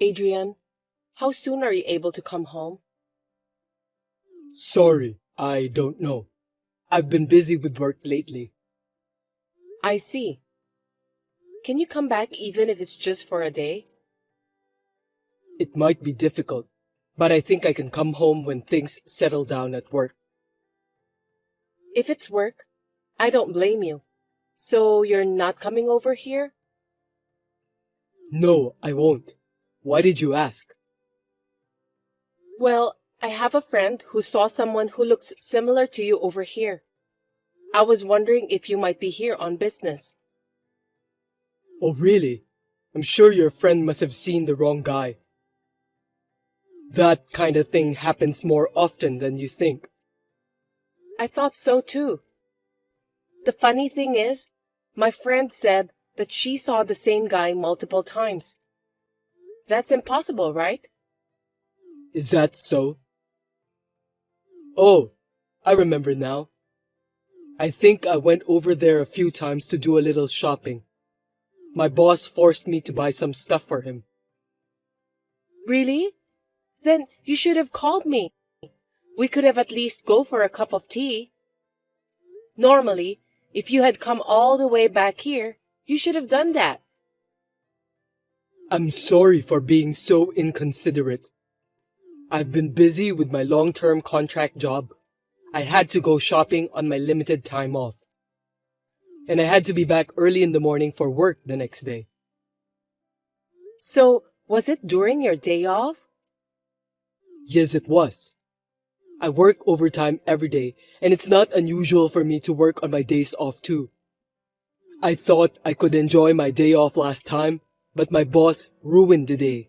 Adrian, how soon are you able to come home? Sorry, I don't know. I've been busy with work lately. I see. Can you come back even if it's just for a day? It might be difficult, but I think I can come home when things settle down at work. If it's work, I don't blame you. So you're not coming over here? No, I won't. Why did you ask? Well, I have a friend who saw someone who looks similar to you over here. I was wondering if you might be here on business. Oh, really? I'm sure your friend must have seen the wrong guy. That kind of thing happens more often than you think. I thought so too. The funny thing is, my friend said that she saw the same guy multiple times. That's impossible, right? Is that so? Oh, I remember now. I think I went over there a few times to do a little shopping. My boss forced me to buy some stuff for him. Really? Then you should have called me. We could have at least go for a cup of tea. Normally, if you had come all the way back here, you should have done that. I'm sorry for being so inconsiderate. I've been busy with my long-term contract job. I had to go shopping on my limited time off. And I had to be back early in the morning for work the next day. So, was it during your day off? Yes, it was. I work overtime every day, and it's not unusual for me to work on my days off too. I thought I could enjoy my day off last time, but my boss ruined the day.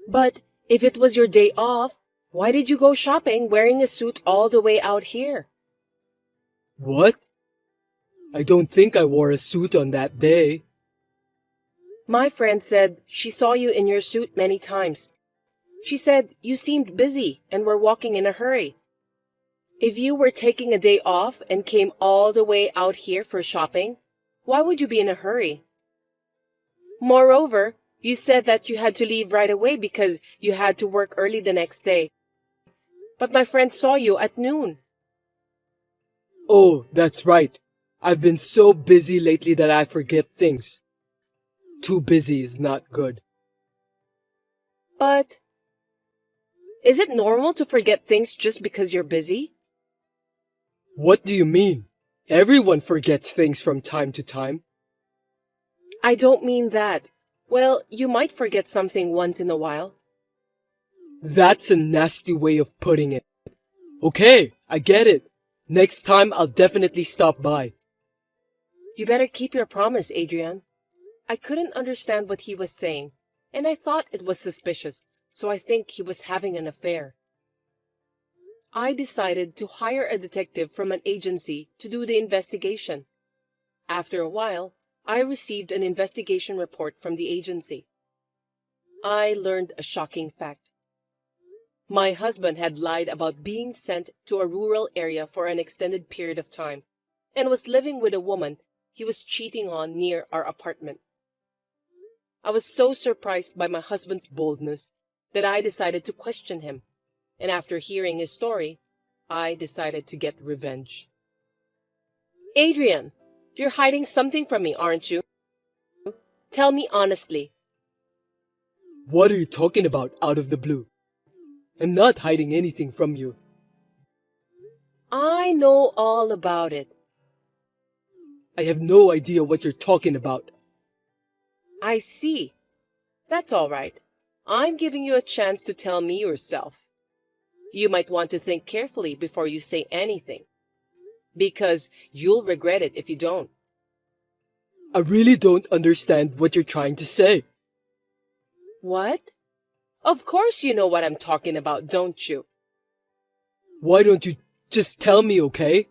But if it was your day off, why did you go shopping wearing a suit all the way out here? What? I don't think I wore a suit on that day. My friend said she saw you in your suit many times. She said you seemed busy and were walking in a hurry. If you were taking a day off and came all the way out here for shopping, why would you be in a hurry? Moreover, you said that you had to leave right away because you had to work early the next day. But my friend saw you at noon. Oh, that's right. I've been so busy lately that I forget things. Too busy is not good. But is it normal to forget things just because you're busy? What do you mean? Everyone forgets things from time to time. I don't mean that. Well, you might forget something once in a while. That's a nasty way of putting it. Okay, I get it. Next time I'll definitely stop by. You better keep your promise, Adrian. I couldn't understand what he was saying, and I thought it was suspicious, so I think he was having an affair. I decided to hire a detective from an agency to do the investigation. After a while, I received an investigation report from the agency. I learned a shocking fact. My husband had lied about being sent to a rural area for an extended period of time and was living with a woman he was cheating on near our apartment. I was so surprised by my husband's boldness that I decided to question him, and after hearing his story, I decided to get revenge. Adrian, you're hiding something from me, aren't you? Tell me honestly. What are you talking about out of the blue? I'm not hiding anything from you. I know all about it. I have no idea what you're talking about. I see. That's all right. I'm giving you a chance to tell me yourself. You might want to think carefully before you say anything, because you'll regret it if you don't. I really don't understand what you're trying to say. What? Of course you know what I'm talking about, don't you? Why don't you just tell me, okay?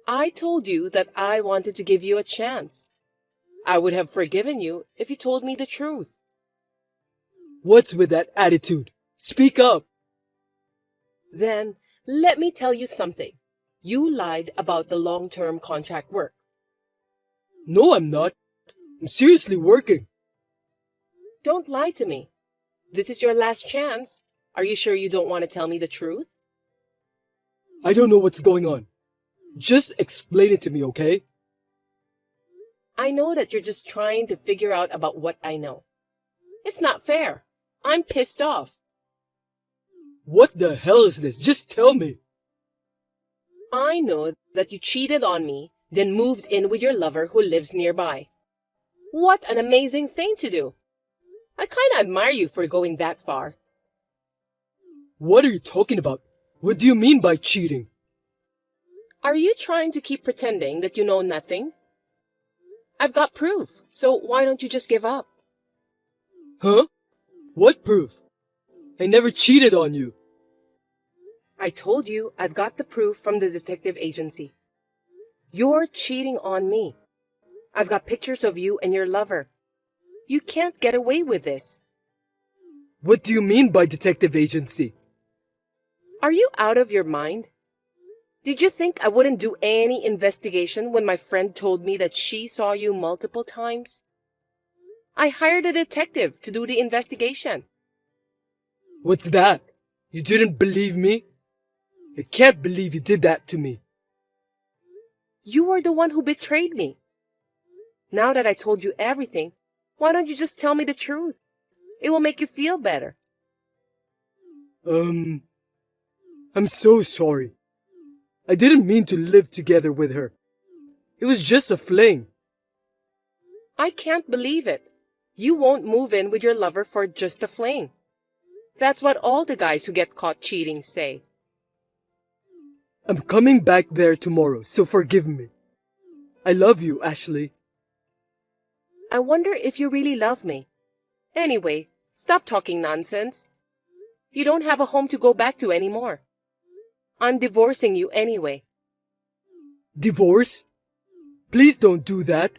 I told you that I wanted to give you a chance. I would have forgiven you if you told me the truth. What's with that attitude? Speak up. Then, let me tell you something. You lied about the long-term contract work. No, I'm not. I'm seriously working. Don't lie to me. This is your last chance. Are you sure you don't want to tell me the truth? I don't know what's going on. Just explain it to me, okay? I know that you're just trying to figure out about what I know. It's not fair. I'm pissed off. What the hell is this? Just tell me. I know that you cheated on me, then moved in with your lover who lives nearby. What an amazing thing to do. I kinda admire you for going that far. What are you talking about? What do you mean by cheating? Are you trying to keep pretending that you know nothing? I've got proof, so why don't you just give up? Huh? What proof? I never cheated on you. I told you I've got the proof from the detective agency. You're cheating on me. I've got pictures of you and your lover. You can't get away with this. What do you mean by detective agency? Are you out of your mind? Did you think I wouldn't do any investigation when my friend told me that she saw you multiple times? I hired a detective to do the investigation. What's that? You didn't believe me? I can't believe you did that to me. You were the one who betrayed me. Now that I told you everything, why don't you just tell me the truth? It will make you feel better. I'm so sorry. I didn't mean to live together with her. It was just a fling. I can't believe it. You won't move in with your lover for just a fling. That's what all the guys who get caught cheating say. I'm coming back there tomorrow, so forgive me. I love you, Ashley. I wonder if you really love me. Anyway, stop talking nonsense. You don't have a home to go back to anymore. I'm divorcing you anyway. Divorce? Please don't do that.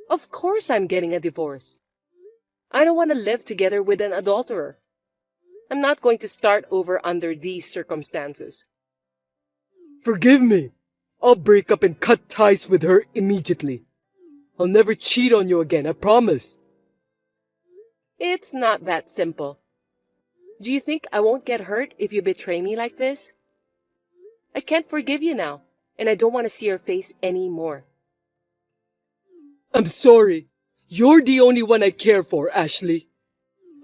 Of course I'm getting a divorce. I don't want to live together with an adulterer. I'm not going to start over under these circumstances. Forgive me. I'll break up and cut ties with her immediately. I'll never cheat on you again, I promise. It's not that simple. Do you think I won't get hurt if you betray me like this? I can't forgive you now, and I don't want to see your face anymore. I'm sorry. You're the only one I care for, Ashley.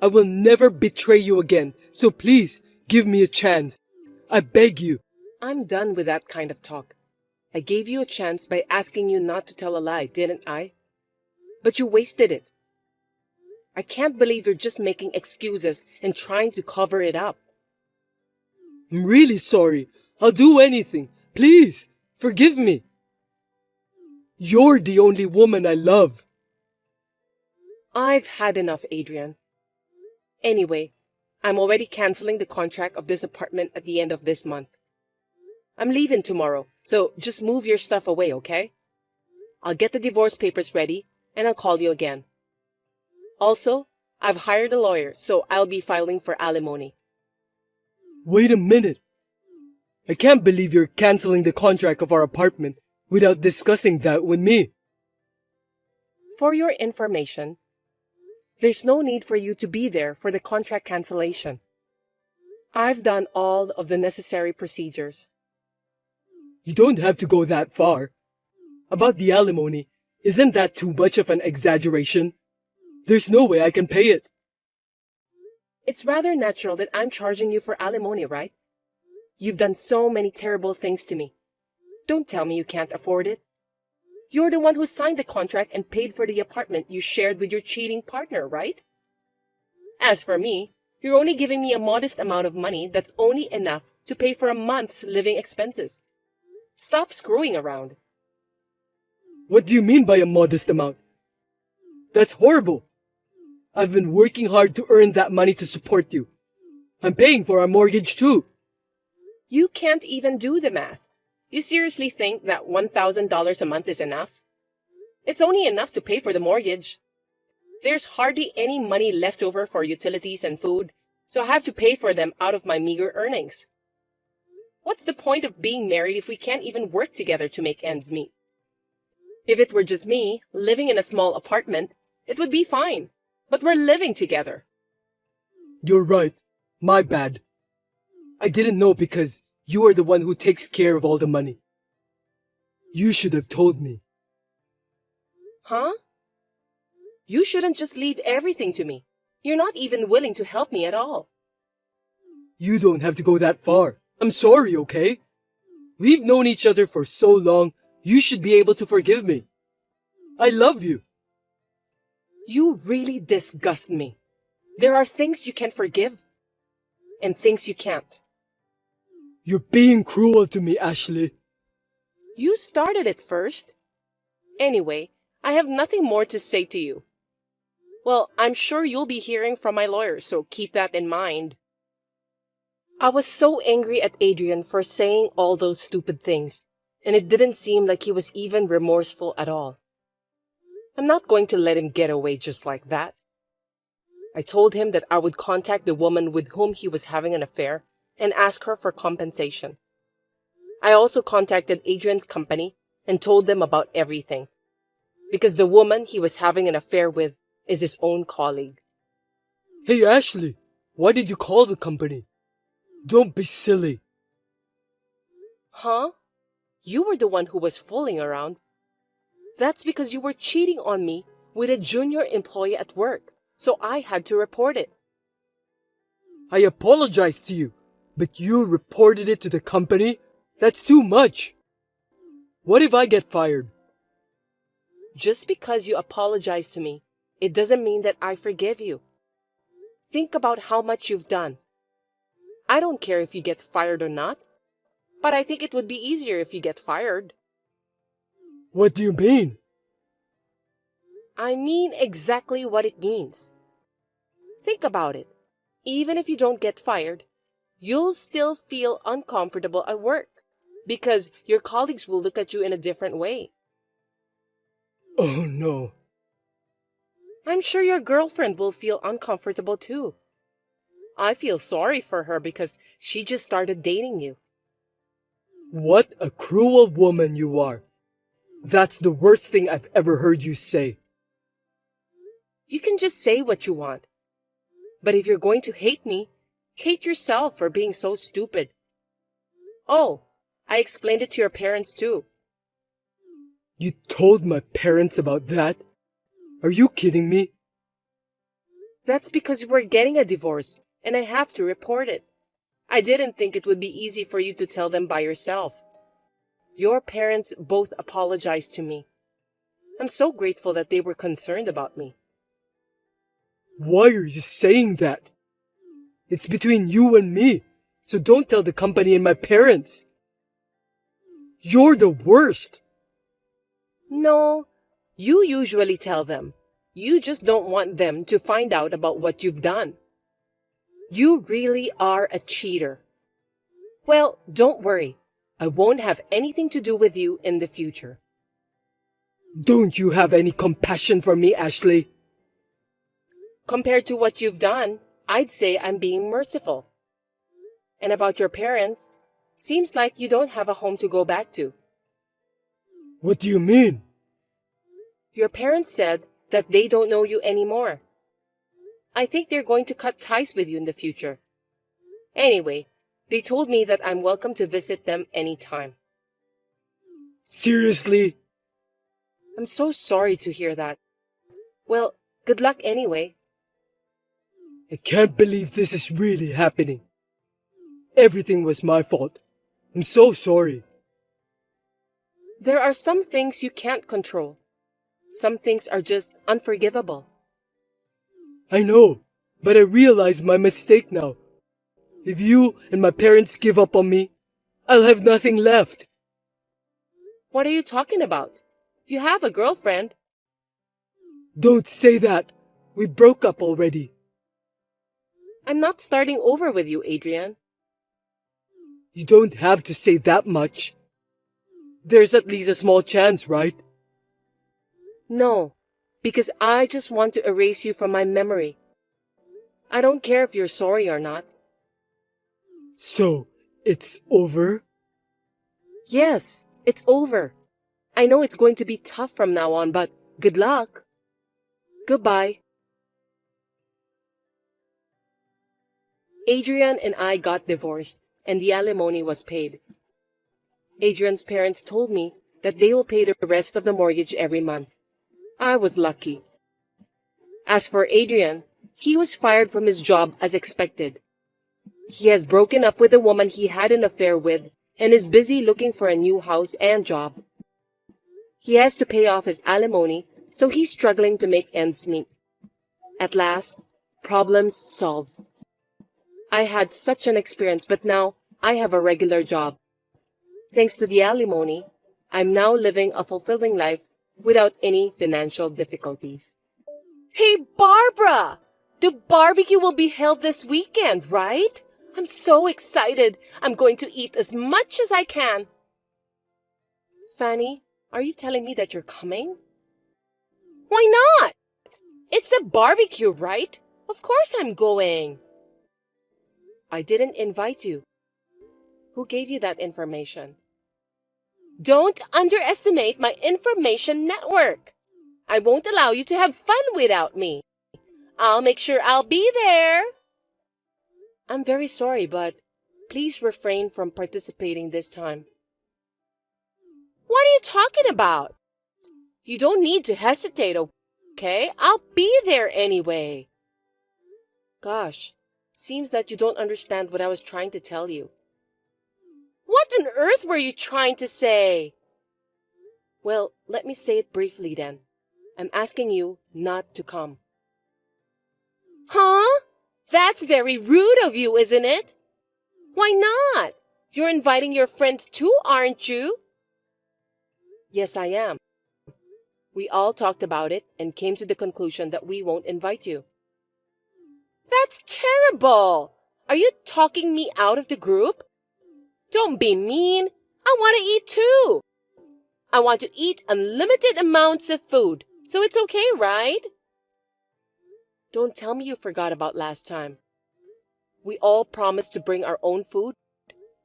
I will never betray you again, so please give me a chance. I beg you. I'm done with that kind of talk. I gave you a chance by asking you not to tell a lie, didn't I? But you wasted it. I can't believe you're just making excuses and trying to cover it up. I'm really sorry. I'll do anything. Please, forgive me. You're the only woman I love. I've had enough, Adrian. Anyway, I'm already canceling the contract of this apartment at the end of this month. I'm leaving tomorrow, so just move your stuff away, okay? I'll get the divorce papers ready, and I'll call you again. Also, I've hired a lawyer, so I'll be filing for alimony. Wait a minute. I can't believe you're canceling the contract of our apartment without discussing that with me. For your information, there's no need for you to be there for the contract cancellation. I've done all of the necessary procedures. You don't have to go that far. About the alimony, isn't that too much of an exaggeration? There's no way I can pay it. It's rather natural that I'm charging you for alimony, right? You've done so many terrible things to me. Don't tell me you can't afford it. You're the one who signed the contract and paid for the apartment you shared with your cheating partner, right? As for me, you're only giving me a modest amount of money that's only enough to pay for a month's living expenses. Stop screwing around. What do you mean by a modest amount? That's horrible. I've been working hard to earn that money to support you. I'm paying for our mortgage too. You can't even do the math. You seriously think that $1,000 a month is enough? It's only enough to pay for the mortgage. There's hardly any money left over for utilities and food, so I have to pay for them out of my meager earnings. What's the point of being married if we can't even work together to make ends meet? If it were just me, living in a small apartment, it would be fine. but we're living together. You're right. My bad. I didn't know because you are the one who takes care of all the money. You should have told me. Huh? You shouldn't just leave everything to me. You're not even willing to help me at all. You don't have to go that far. I'm sorry, okay? We've known each other for so long, you should be able to forgive me. I love you. You really disgust me. There are things you can forgive and things you can't. You're being cruel to me, Ashley. You started it first. Anyway, I have nothing more to say to you. Well, I'm sure you'll be hearing from my lawyer, so keep that in mind. I was so angry at Adrian for saying all those stupid things, and it didn't seem like he was even remorseful at all. I'm not going to let him get away just like that. I told him that I would contact the woman with whom he was having an affair and ask her for compensation. I also contacted Adrian's company and told them about everything, because the woman he was having an affair with is his own colleague. Hey, Ashley, why did you call the company? Don't be silly. Huh? You were the one who was fooling around. That's because you were cheating on me with a junior employee at work, so I had to report it. I apologize to you, but you reported it to the company? That's too much. What if I get fired? Just because you apologize to me, it doesn't mean that I forgive you. Think about how much you've done. I don't care if you get fired or not, but I think it would be easier if you get fired. What do you mean? I mean exactly what it means. Think about it. Even if you don't get fired, you'll still feel uncomfortable at work because your colleagues will look at you in a different way. Oh no. I'm sure your girlfriend will feel uncomfortable too. I feel sorry for her because she just started dating you. What a cruel woman you are. That's the worst thing I've ever heard you say. You can just say what you want. But if you're going to hate me, hate yourself for being so stupid. Oh, I explained it to your parents too. You told my parents about that? Are you kidding me? That's because we're getting a divorce, and I have to report it. I didn't think it would be easy for you to tell them by yourself. Your parents both apologized to me. I'm so grateful that they were concerned about me. Why are you saying that? It's between you and me, so don't tell the company and my parents. You're the worst. No, you usually tell them. You just don't want them to find out about what you've done. You really are a cheater. Well, don't worry. I won't have anything to do with you in the future. Don't you have any compassion for me, Ashley? Compared to what you've done, I'd say I'm being merciful. And about your parents, seems like you don't have a home to go back to. What do you mean? Your parents said that they don't know you anymore. I think they're going to cut ties with you in the future. Anyway, they told me that I'm welcome to visit them anytime. Seriously? I'm so sorry to hear that. Well, good luck anyway. I can't believe this is really happening. Everything was my fault. I'm so sorry. There are some things you can't control. Some things are just unforgivable. I know, but I realize my mistake now. If you and my parents give up on me, I'll have nothing left. What are you talking about? You have a girlfriend. Don't say that. We broke up already. I'm not starting over with you, Adrian. You don't have to say that much. There's at least a small chance, right? No, because I just want to erase you from my memory. I don't care if you're sorry or not. So, it's over? Yes, it's over. I know it's going to be tough from now on, but good luck. Goodbye. Adrian and I got divorced, and the alimony was paid. Adrian's parents told me that they will pay the rest of the mortgage every month. I was lucky. As for Adrian, he was fired from his job as expected. He has broken up with the woman he had an affair with and is busy looking for a new house and job. He has to pay off his alimony, so he's struggling to make ends meet. At last, problems solved. I had such an experience, but now I have a regular job. Thanks to the alimony, I'm now living a fulfilling life without any financial difficulties. Hey, Barbara! The barbecue will be held this weekend, right? I'm so excited. I'm going to eat as much as I can. Fanny, are you telling me that you're coming? Why not? It's a barbecue, right? Of course I'm going. I didn't invite you. Who gave you that information? Don't underestimate my information network. I won't allow you to have fun without me. I'll make sure I'll be there. I'm very sorry, but please refrain from participating this time. What are you talking about? You don't need to hesitate, okay? I'll be there anyway. Gosh, seems that you don't understand what I was trying to tell you. What on earth were you trying to say? Well, let me say it briefly then. I'm asking you not to come. Huh? That's very rude of you, isn't it? Why not? You're inviting your friends too, aren't you? Yes, I am. We all talked about it and came to the conclusion that we won't invite you. That's terrible! Are you talking me out of the group? Don't be mean. I want to eat too. I want to eat unlimited amounts of food, so it's okay, right? Don't tell me you forgot about last time. We all promised to bring our own food,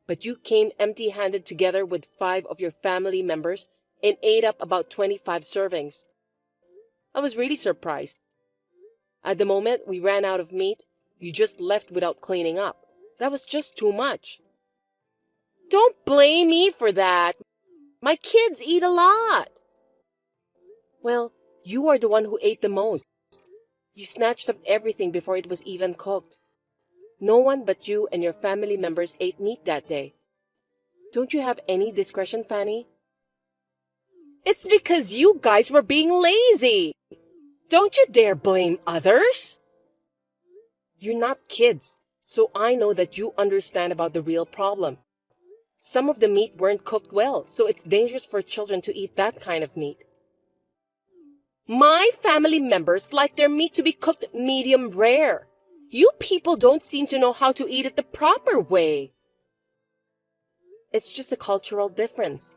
but you came empty-handed together with 5 of your family members and ate up about 25 servings. I was really surprised. At the moment we ran out of meat, you just left without cleaning up. That was just too much. Don't blame me for that. My kids eat a lot. Well, you are the one who ate the most. You snatched up everything before it was even cooked. No one but you and your family members ate meat that day. Don't you have any discretion, Fanny? It's because you guys were being lazy. Don't you dare blame others. You're not kids, so I know that you understand about the real problem. Some of the meat weren't cooked well, so it's dangerous for children to eat that kind of meat. My family members like their meat to be cooked medium rare. You people don't seem to know how to eat it the proper way. It's just a cultural difference.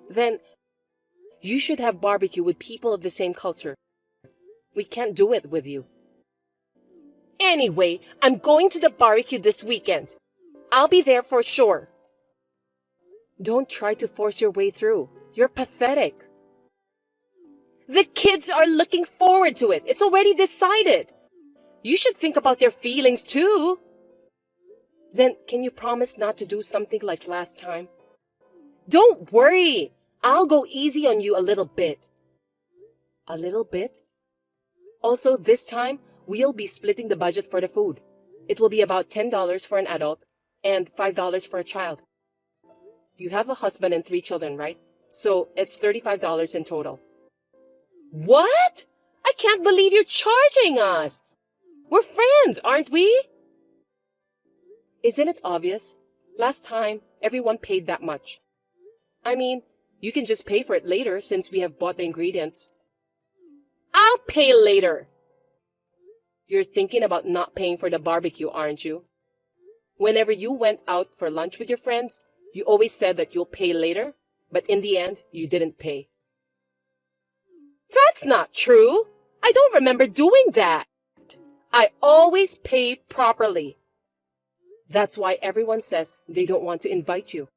Then, you should have barbecue with people of the same culture. We can't do it with you. Anyway, I'm going to the barbecue this weekend. I'll be there for sure. Don't try to force your way through. You're pathetic. The kids are looking forward to it. It's already decided. You should think about their feelings too. Then, can you promise not to do something like last time? Don't worry. I'll go easy on you a little bit. A little bit? Also, this time, we'll be splitting the budget for the food. It will be about $10 for an adult and $5 for a child. You have a husband and 3 children, right? So, it's $35 in total. What? I can't believe you're charging us. We're friends, aren't we? Isn't it obvious? Last time, everyone paid that much. I mean, you can just pay for it later since we have bought the ingredients. I'll pay later. You're thinking about not paying for the barbecue, aren't you? Whenever you went out for lunch with your friends, you always said that you'll pay later, but in the end, you didn't pay. That's not true. I don't remember doing that. I always pay properly. That's why everyone says they don't want to invite you.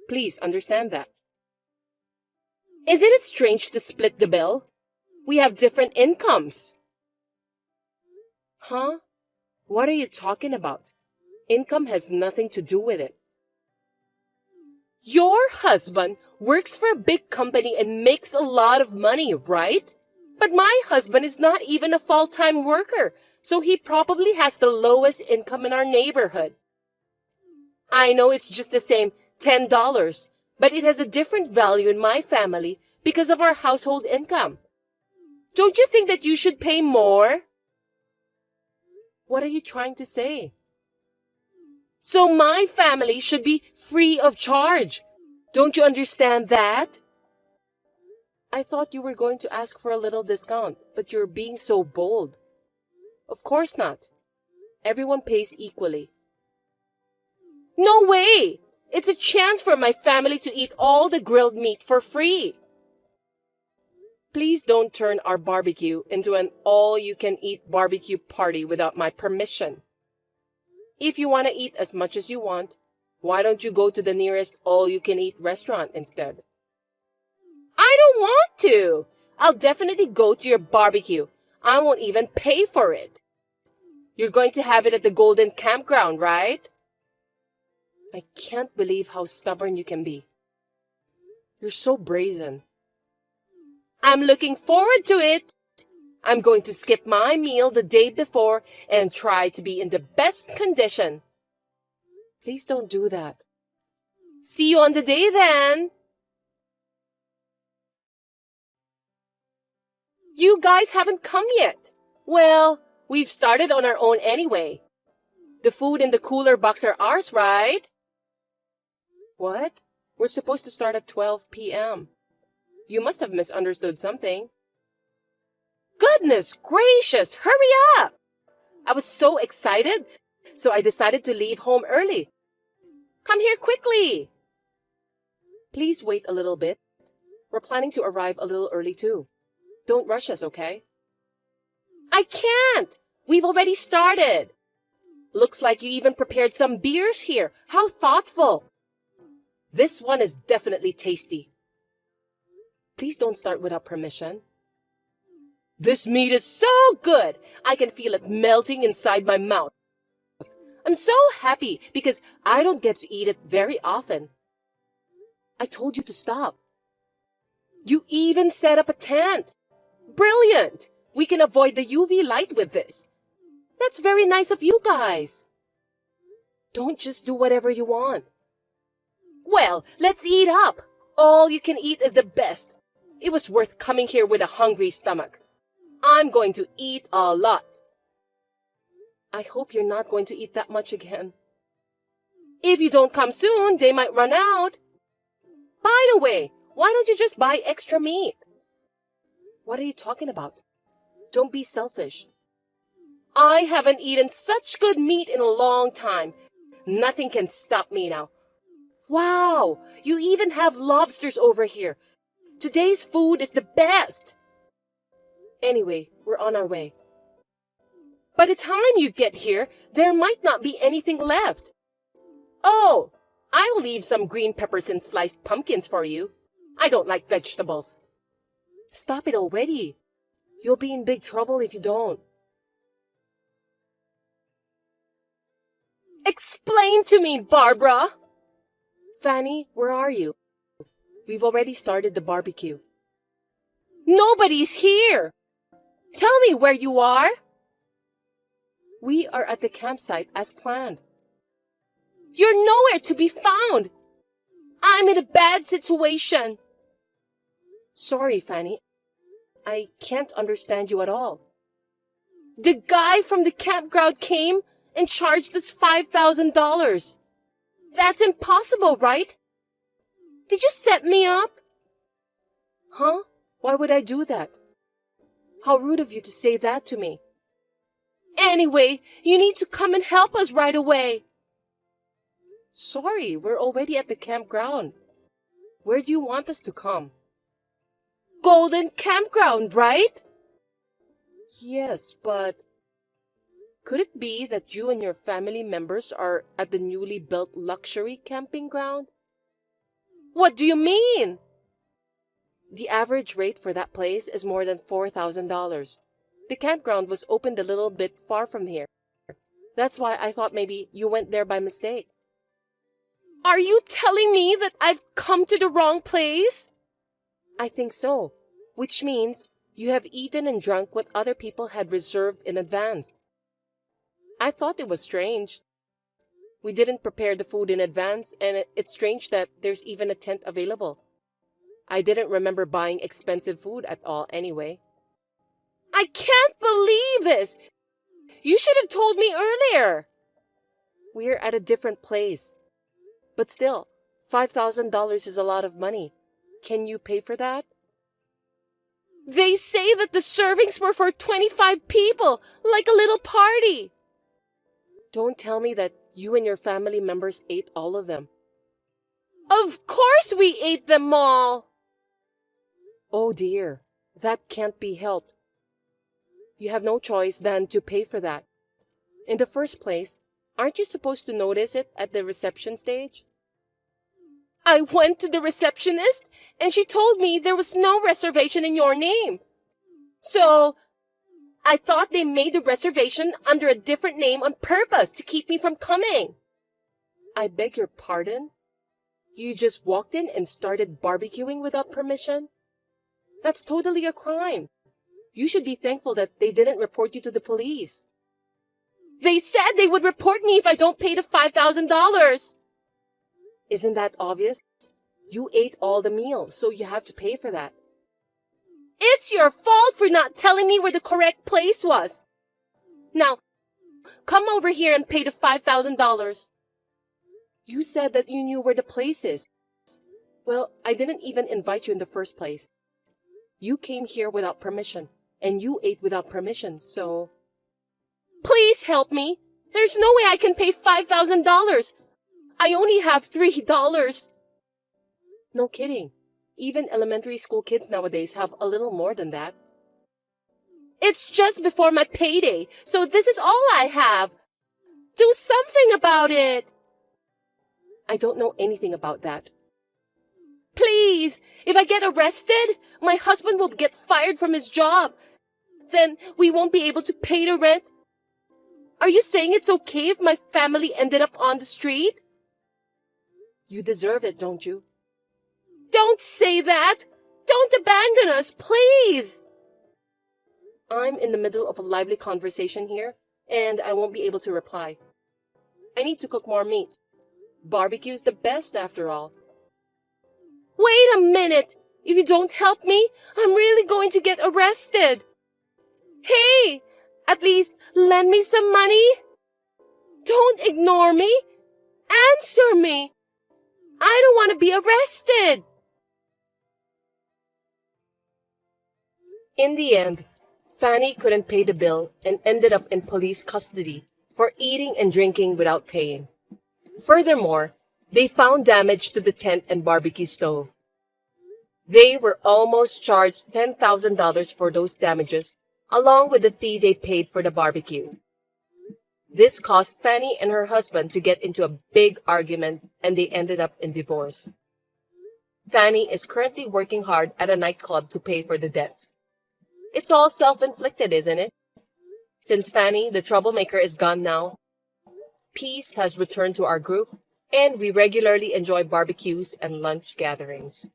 Please understand that. Isn't it strange to split the bill? We have different incomes. Huh? What are you talking about? Income has nothing to do with it. Your husband works for a big company and makes a lot of money, right? But my husband is not even a full-time worker, so he probably has the lowest income in our neighborhood. I know it's just the same $10, but it has a different value in my family because of our household income. Don't you think that you should pay more? What are you trying to say? So my family should be free of charge. Don't you understand that? I thought you were going to ask for a little discount, but you're being so bold. Of course not. Everyone pays equally. No way! It's a chance for my family to eat all the grilled meat for free. Please don't turn our barbecue into an all-you-can-eat barbecue party without my permission. If you want to eat as much as you want, why don't you go to the nearest all-you-can-eat restaurant instead? I don't want to. I'll definitely go to your barbecue. I won't even pay for it. You're going to have it at the Golden Campground, right? I can't believe how stubborn you can be. You're so brazen. I'm looking forward to it. I'm going to skip my meal the day before and try to be in the best condition. Please don't do that. See you on the day then. You guys haven't come yet. Well, we've started on our own anyway. The food in the cooler box are ours, right? What? We're supposed to start at 12 p.m. You must have misunderstood something. Goodness gracious, hurry up! I was so excited, so I decided to leave home early. Come here quickly. Please wait a little bit. We're planning to arrive a little early too. Don't rush us, okay? I can't! We've already started. Looks like you even prepared some beers here. How thoughtful. This one is definitely tasty. Please don't start without permission. This meat is so good! I can feel it melting inside my mouth. I'm so happy because I don't get to eat it very often. I told you to stop. You even set up a tent. Brilliant! We can avoid the UV light with this. That's very nice of you guys. Don't just do whatever you want. Well, let's eat up. All you can eat is the best. It was worth coming here with a hungry stomach. I'm going to eat a lot. I hope you're not going to eat that much again. If you don't come soon, they might run out. By the way, why don't you just buy extra meat? What are you talking about? Don't be selfish. I haven't eaten such good meat in a long time. Nothing can stop me now. Wow, you even have lobsters over here. Today's food is the best. Anyway, we're on our way. By the time you get here, there might not be anything left. Oh, I'll leave some green peppers and sliced pumpkins for you. I don't like vegetables. Stop it already. You'll be in big trouble if you don't. Explain to me, Barbara! Fanny, where are you? We've already started the barbecue. Nobody's here! Tell me where you are! We are at the campsite as planned. You're nowhere to be found! I'm in a bad situation. Sorry, Fanny. I can't understand you at all. The guy from the campground came and charged us $5,000. That's impossible, right? Did you set me up? Huh? Why would I do that? How rude of you to say that to me. Anyway, you need to come and help us right away. Sorry, we're already at the campground. Where do you want us to come? Golden Campground, right? Yes, but could it be that you and your family members are at the newly built luxury camping ground? What do you mean? The average rate for that place is more than $4,000. The campground was opened a little bit far from here. That's why I thought maybe you went there by mistake. Are you telling me that I've come to the wrong place? I think so, which means you have eaten and drunk what other people had reserved in advance. I thought it was strange. We didn't prepare the food in advance, and it's strange that there's even a tent available. I didn't remember buying expensive food at all anyway. I can't believe this! You should have told me earlier! We're at a different place. But still, $5,000 is a lot of money. Can you pay for that? They say that the servings were for 25 people, like a little party. Don't tell me that you and your family members ate all of them. Of course we ate them all! Oh dear, that can't be helped. You have no choice than to pay for that. In the first place, aren't you supposed to notice it at the reception stage? I went to the receptionist, and she told me there was no reservation in your name. So, I thought they made the reservation under a different name on purpose to keep me from coming. I beg your pardon? You just walked in and started barbecuing without permission? That's totally a crime. You should be thankful that they didn't report you to the police. They said they would report me if I don't pay the $5,000. Isn't that obvious? You ate all the meals, so you have to pay for that. It's your fault for not telling me where the correct place was. Now, come over here and pay the $5,000. You said that you knew where the place is. Well, I didn't even invite you in the first place. You came here without permission, and you ate without permission, so... Please help me. There's no way I can pay $5,000. I only have $3. No kidding. Even elementary school kids nowadays have a little more than that. It's just before my payday, so this is all I have. Do something about it. I don't know anything about that. Please, if I get arrested, my husband will get fired from his job. Then we won't be able to pay the rent. Are you saying it's okay if my family ended up on the street? You deserve it, don't you? Don't say that! Don't abandon us, please! I'm in the middle of a lively conversation here, and I won't be able to reply. I need to cook more meat. Barbecue's the best, after all. Wait a minute! If you don't help me, I'm really going to get arrested. Hey! At least lend me some money. Don't ignore me. Answer me. I don't want to be arrested. In the end, Fanny couldn't pay the bill and ended up in police custody for eating and drinking without paying. Furthermore, they found damage to the tent and barbecue stove. They were almost charged $10,000 for those damages, along with the fee they paid for the barbecue. This caused Fanny and her husband to get into a big argument, and they ended up in divorce. Fanny is currently working hard at a nightclub to pay for the debts. It's all self-inflicted, isn't it? Since Fanny, the troublemaker, is gone now, peace has returned to our group, and we regularly enjoy barbecues and lunch gatherings.